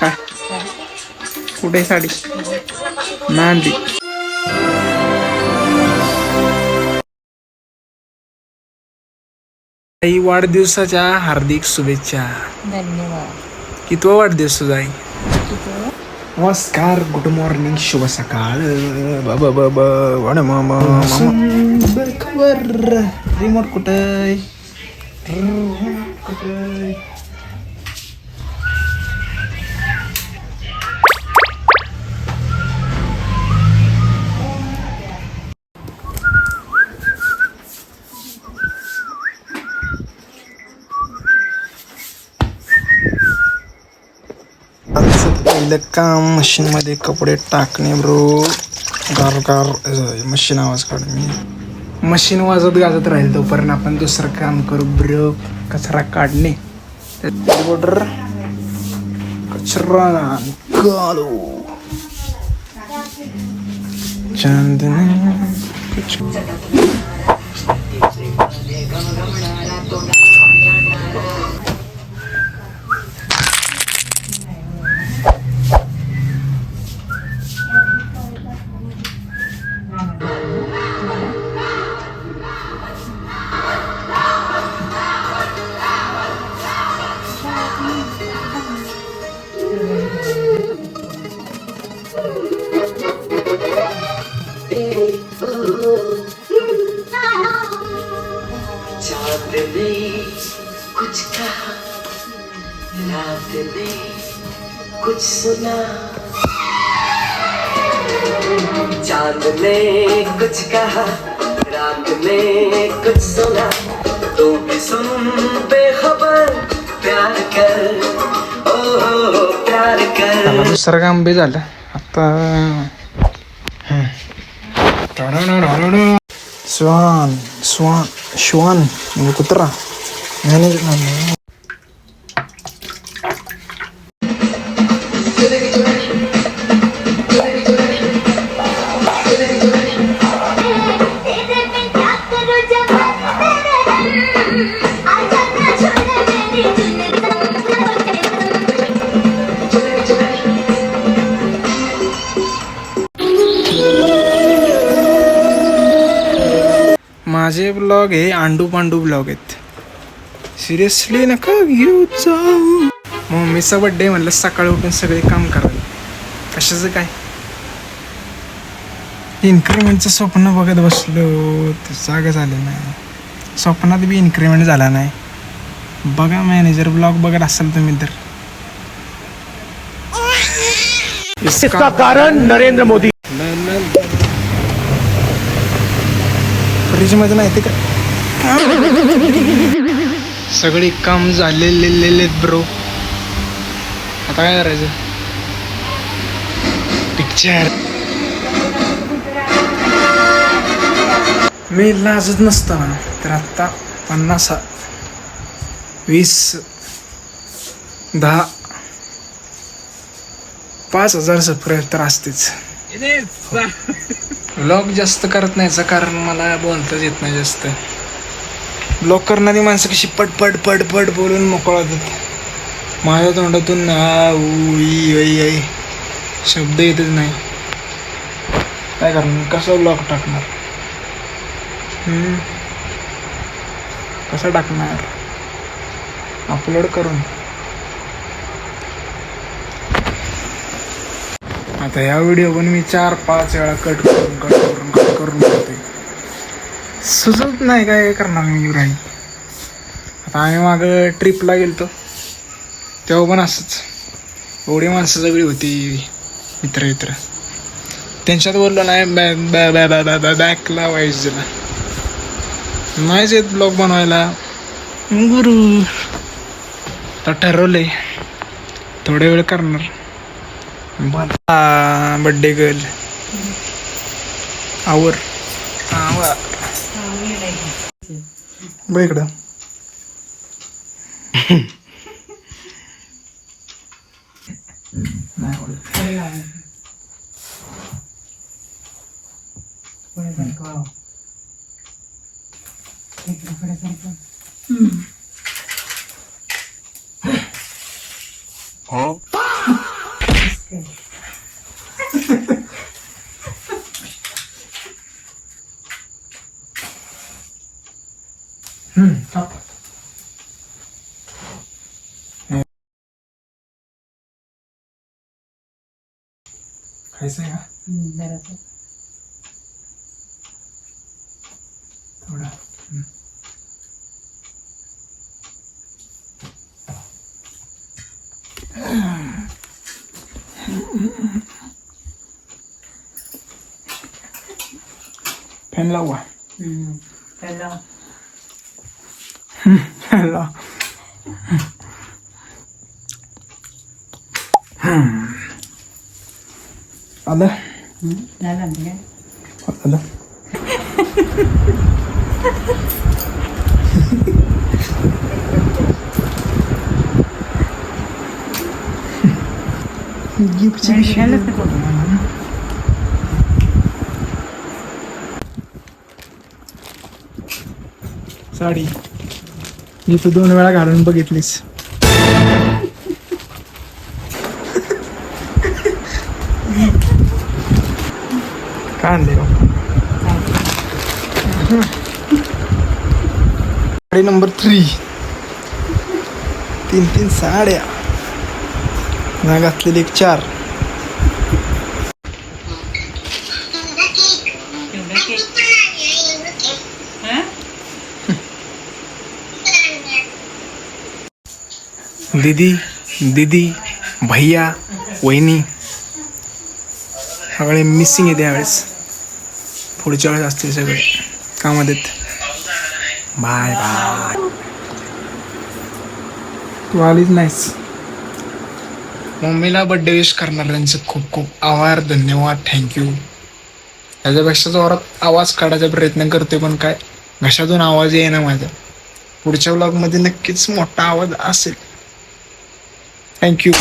काय कुठे साडी नांदी. आई वाढदिवसाच्या हार्दिक शुभेच्छा. धन्यवाद. कितवा वाढदिवस तुझा आई? नमस्कार, गुड मॉर्निंग, शुभ सकाळ. रिमोट कुठे? पहिलं काम मशीन मध्ये कपडे टाकणे ब्रो. गार गार मशीन आवाज काढ. मी मशीन वाजत गाजत राहील तोपर्यंत आपण दुसरं काम करू ब्रो. कचरा काढणे, बॉर्डर कचरा काढू. चांदणे कुछ कहा, रात ने कुछ सुना, चांद ने कुछ कहा, रात ने कुछ सुना, तू भी सुन बेखबर, प्यार कर, ओ प्यार कर. दुसरं काम बी झालं आता. स्वान स्वान श्वान म्हणजे कुत्रा. मॅनेजमेंट माझे ब्लॉग हे आंडू पांडू ब्लॉग आहेत. सिरियसली नका घेऊ जाऊ. मम्मीचा बड्डे म्हणलं सकाळी उठून सगळे काम करावे. कशाचं काय इन्क्रीमेंटचं स्वप्न बघत बसलो, जागा झालं नाही. स्वप्नात बी इन्क्रीमेंट झाला नाही. बघा मॅनेजर ब्लॉग बघत असाल तुम्ही तर. इसका कारण नरेंद्र मोदी. फ्रीज मध्ये नाही ते का सगळी काम झालेले ब्रो. आता काय करायचं? पिक्चर मी लाजत नसताना तर आता 50 20 10 5,000 सबस्क्राईबर तर असतेच. ब्लॉग जास्त करत नाहीचं कारण मला बोलताच येत नाही जास्त. ब्लॉग करणारी माणसं कशी पट पट पट पट बोलून मोकळा होतात. माझ्या तोंडातून आई शब्द येतच नाही. काय करणार? कसं ब्लॉग टाकणार? कसं टाकणार? अपलोड करून. आता ह्या व्हिडिओ पण मी 4-5 वेळा कट करून करते. सुचत नाही काय करणार मी राहील. आता आम्ही मागं ट्रिपला गेलतो तेव्हा पण असंच एवढी माणसं सगळी होती मित्र त्यांच्यात बोललो नाही बॅक लावायचं नाहीच येत ब्लॉग बनवायला. गुरु तर ठरवलंय थोड्या वेळ करणार. बड्डे गर्ल आवर बघ इकडं. Huh? खायचं आहे का थोडा? फॅन लावू का? फॅन लाव. आलं आलं. गिफ्टची साडी मी तू 2 वेळा घालून बघितलीस. काय आणले साडी नंबर 3. 3 साड्या ना घातलेली 1 4. दीदी भैया वहिनी सगळे मिसिंग आहे त्यावेळेस. पुढच्या वेळेस असतील सगळे कामात येत. Bye bye. तू आलीच नाहीस. मम्मीला बड्डे विश करणाऱ्यांचे खूप खूप आभार, धन्यवाद, थँक्यू. त्याच्यापेक्षा जोरात आवाज काढायचा प्रयत्न करते पण काय घशातून आवाज येईना माझा. पुढच्या व्लॉगमध्ये नक्कीच मोठा आवाज असेल. थँक्यू.